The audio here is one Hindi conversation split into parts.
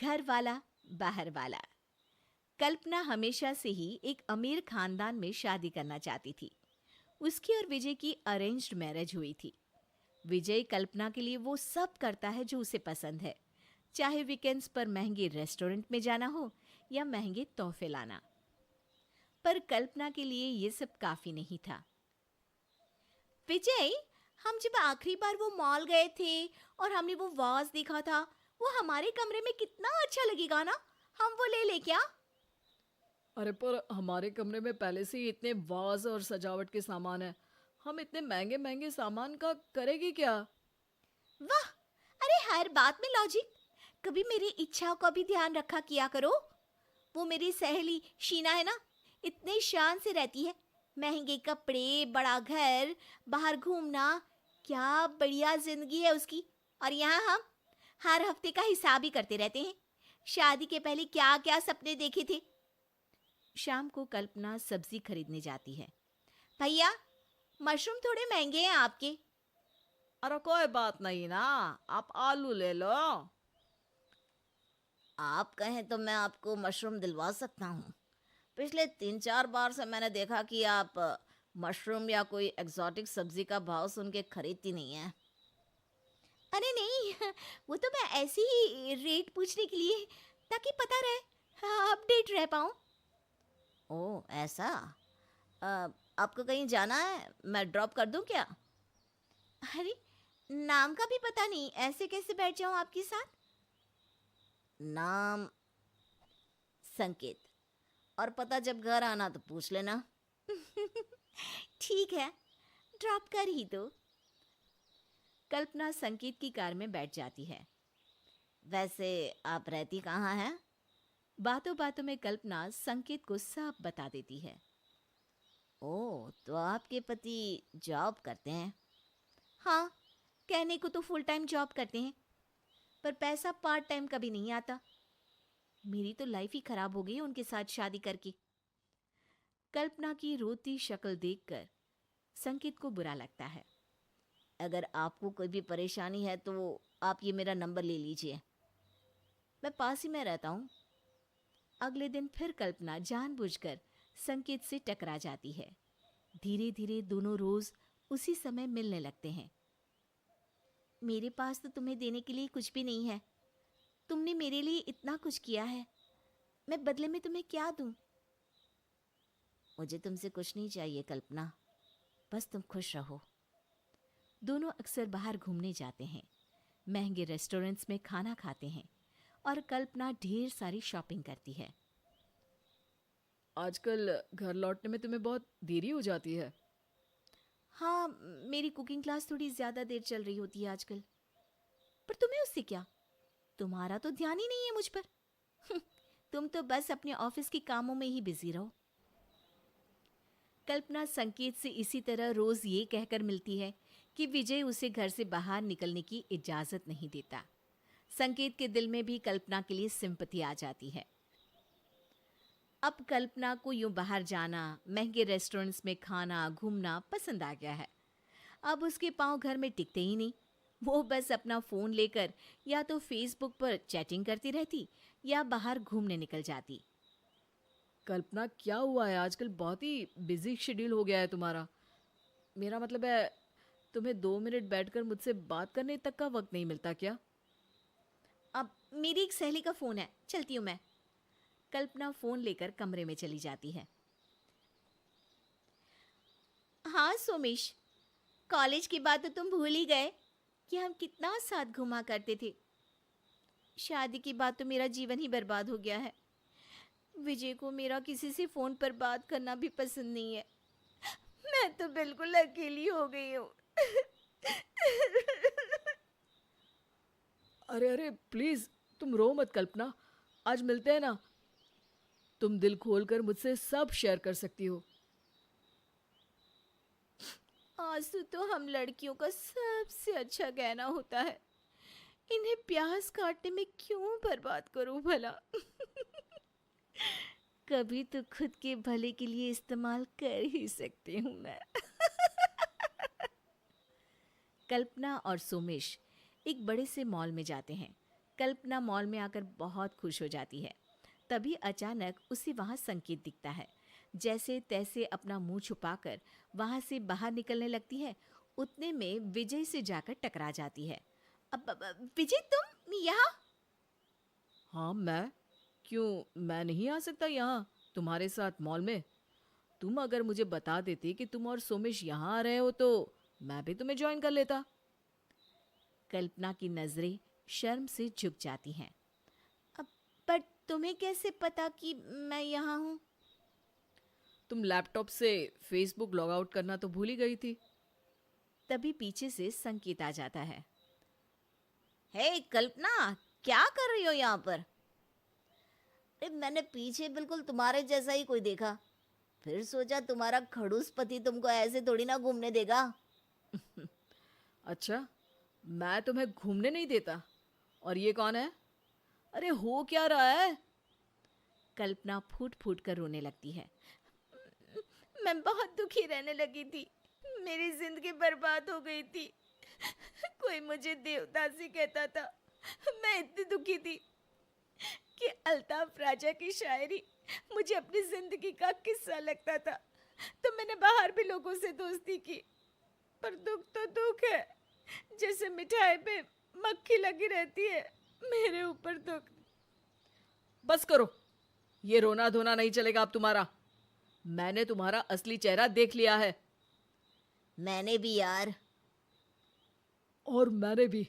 घर वाला बाहर वाला। कल्पना हमेशा से ही एक अमीर खानदान में शादी करना चाहती थी। उसकी और विजय की अरेंज्ड मैरिज हुई थी। विजय कल्पना के लिए वो सब करता है जो उसे पसंद है, चाहे वीकेंड्स पर महंगे रेस्टोरेंट में जाना हो या महंगे तोहफे लाना। पर कल्पना के लिए ये सब काफी नहीं था। विजय, हम जब आखिरी बार वो मॉल गए थे और हमने वो वाज देखा था, वो हमारे कमरे में कितना अच्छा लगेगा ना। हम वो ले क्या? अरे पर हमारे कमरे में पहले से ही इतने वाज और सजावट के सामान है। हम इतने महंगे महंगे सामान का करेंगे क्या? वाह! अरे हर बात में लॉजिक। कभी मेरी इच्छाओं का भी ध्यान रखा किया करो। वो मेरी सहेली शीना है ना, इतने शान से रहती है। महंगे कपड़े, बड़ा घर, बाहर घूमना, क्या बढ़िया जिंदगी है उसकी। और यहाँ हम हर हफ्ते का हिसाब ही करते रहते हैं। शादी के पहले क्या क्या सपने देखे थे। शाम को कल्पना सब्जी खरीदने जाती है। भैया, मशरूम थोड़े महंगे हैं आपके। अरे कोई बात नहीं ना, आप आलू ले लो। आप कहें तो मैं आपको मशरूम दिलवा सकता हूँ। पिछले 3-4 बार से मैंने देखा कि आप मशरूम या कोई एक्सोटिक सब्जी का भाव सुन के खरीदती नहीं है। अरे नहीं, वो तो मैं ऐसे ही रेट पूछने के लिए, ताकि पता रहे, हाँ, अपडेट रह पाऊँ। ओह ऐसा। अ, आपको कहीं जाना है? मैं ड्रॉप कर दूँ क्या? अरे, नाम का भी पता नहीं, ऐसे कैसे बैठ जाऊँ आपके साथ? नाम संकेत, और पता जब घर आना तो पूछ लेना। ठीक है, ड्रॉप कर ही दो। कल्पना संकेत की कार में बैठ जाती है। वैसे आप रहती कहाँ हैं? बातों बातों में कल्पना संकेत को सब बता देती है। ओह, तो आपके पति जॉब करते हैं? हाँ, कहने को तो फुल टाइम जॉब करते हैं, पर पैसा पार्ट टाइम कभी नहीं आता। मेरी तो लाइफ ही खराब हो गई उनके साथ शादी करके। कल्पना की रोती शक्ल देखकर संकेत को बुरा लगता है। अगर आपको कोई भी परेशानी है तो आप ये मेरा नंबर ले लीजिए, मैं पास ही में रहता हूँ। अगले दिन फिर कल्पना जानबूझकर संकेत से टकरा जाती है। धीरे धीरे दोनों रोज उसी समय मिलने लगते हैं। मेरे पास तो तुम्हें देने के लिए कुछ भी नहीं है। तुमने मेरे लिए इतना कुछ किया है, मैं बदले में तुम्हें क्या दूं? मुझे तुमसे कुछ नहीं चाहिए कल्पना, बस तुम खुश रहो। दोनों अक्सर बाहर घूमने जाते हैं, महंगे रेस्टोरेंट्स में खाना खाते हैं और कल्पना ढेर सारी शॉपिंग करती है। आजकल घर लौटने में तुम्हें बहुत देरी हो जाती है। हाँ, मेरी कुकिंग क्लास थोड़ी ज़्यादा देर चल रही होती है आजकल। पर तुम्हें उससे क्या? तुम्हारा तो ध्यान ही नहीं है मुझ पर। तुम तो बस अपने ऑफिस के कामों में ही बिजी रहो। कल्पना संकेत से इसी तरह रोज ये कहकर मिलती है कि विजय उसे घर से बाहर निकलने की इजाजत नहीं देता। संकेत के दिल में भी कल्पना के लिए सिंपैथी आ जाती है। अब कल्पना को यूं बाहर जाना, महंगे रेस्टोरेंट्स में खाना घूमना पसंद आ गया है। अब उसके पांव घर में टिकते ही नहीं। वो बस अपना फ़ोन लेकर या तो फेसबुक पर चैटिंग करती रहती या बाहर घूमने निकल जाती। कल्पना क्या हुआ है, आजकल बहुत ही बिजी शेड्यूल हो गया है तुम्हारा। मेरा मतलब है, तुम्हें 2 मिनट बैठकर मुझसे बात करने तक का वक्त नहीं मिलता क्या? अब मेरी एक सहेली का फ़ोन है, चलती हूँ मैं। कल्पना फ़ोन लेकर कमरे में चली जाती है। हाँ सोमेश, कॉलेज की बात तो तुम भूल ही गए कि हम कितना साथ घुमा करते थे। शादी के बाद तो मेरा जीवन ही बर्बाद हो गया है। विजय को मेरा किसी से फ़ोन पर बात करना भी पसंद नहीं है। मैं तो बिल्कुल अकेली हो गई हूँ। अरे अरे प्लीज, तुम रो मत कल्पना। आज मिलते हैं ना, तुम दिल खोलकर मुझसे सब शेयर कर सकती हो। आंसू तो हम लड़कियों का सबसे अच्छा गहना होता है। इन्हें प्यास काटने में क्यों बर्बाद करूं भला। कभी तो खुद के भले के लिए इस्तेमाल कर ही सकती हूँ मैं। कल्पना और सोमेश एक बड़े से मॉल में जाते हैं, कल्पना मॉल में आकर बहुत खुश हो जाती है। तभी अचानक उसे वहां संकेत दिखता है। जैसे तैसे अपना मुंह छुपाकर वहां से बाहर निकलने लगती है। उतने में विजय से जाकर टकरा जाती है। विजय, तुम यहाँ? हाँ, मैं? क्यों, मैं नहीं आ सकता यहाँ तुम्हारे साथ मॉल में? तुम अगर मुझे बता देती कि तुम और सोमेश यहाँ आ रहे हो तो मैं भी तुम्हें ज्वाइन कर लेता। कल्पना की नजरें शर्म से झुक जाती हैं। अब पर तुम्हें कैसे पता कि मैं यहाँ हूँ? तुम लैपटॉप से फेसबुक लॉग आउट करना तो भूल ही गई थी। तभी पीछे से संकेत आ जाता है। हे कल्पना, क्या कर रही हो यहाँ पर? अरे मैंने पीछे बिल्कुल तुम्हारे जैसा ही कोई देखा, फिर सोचा तुम्हारा खड़ूस पति तुमको ऐसे थोड़ी ना घूमने देगा। अच्छा, मैं तुम्हें घूमने नहीं देता? और ये कौन है? अरे हो क्या रहा है? कल्पना फूट फूट कर रोने लगती है। मैं बहुत दुखी रहने लगी थी, मेरी जिंदगी बर्बाद हो गई थी। कोई मुझे देवदासी कहता था। मैं इतनी दुखी थी कि अल्ताफ राजा की शायरी मुझे अपनी जिंदगी का किस्सा लगता था। तो मैंने बाहर भी लोगों से दोस्ती की, पर दुख तो दुख है, जैसे मिठाई पे मक्खी लगी रहती है, मेरे ऊपर दुख। बस करो, ये रोना धोना नहीं चलेगा अब तुम्हारा। मैंने तुम्हारा असली चेहरा देख लिया है। मैंने भी यार। और मैंने भी,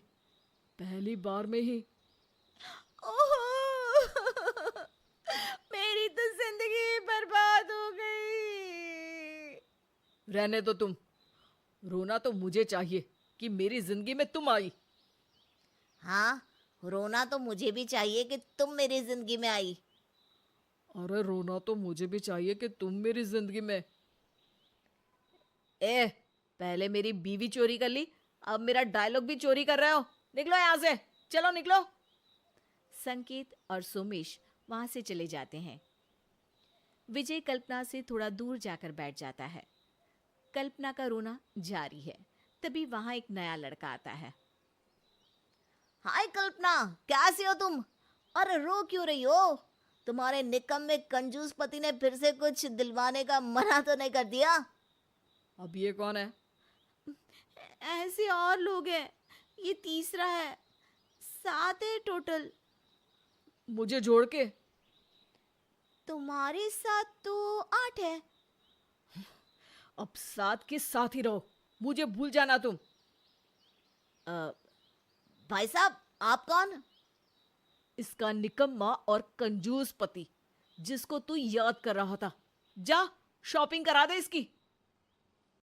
पहली बार में ही। ओहो मेरी तो जिंदगी बर्बाद हो गई। रहने दो तुम, रोना तो मुझे चाहिए कि मेरी जिंदगी में तुम आई। हाँ, रोना तो मुझे भी चाहिए कि तुम मेरी जिंदगी में आई। अरे रोना तो मुझे भी चाहिए कि तुम मेरी जिंदगी में। ए, पहले मेरी बीवी चोरी कर ली, अब मेरा डायलॉग भी चोरी कर रहे हो। निकलो यहाँ से, चलो निकलो। संकेत और सोमेश वहां से चले जाते हैं। विजय कल्पना से थोड़ा दूर जाकर बैठ जाता है। कल्पना का रोना जारी है। तभी वहां एक नया लड़का आता है। हाय कल्पना, कैसी हो तुम? अरे रो क्यों रही हो? तुम्हारे निकम्मे कंजूस पति ने फिर से कुछ दिलवाने का मना तो नहीं कर दिया? अब ये कौन है? ऐसे और लोग हैं, ये तीसरा है, 7 है टोटल। मुझे जोड़ के? तुम्हारे साथ तो 8 है। अब साथ के साथ ही रहो, मुझे भूल जाना तुम। भाई साहब, आप कौन? इसका निकम्मा और कंजूस पति, जिसको तू याद कर रहा था। जा शॉपिंग करा दे इसकी।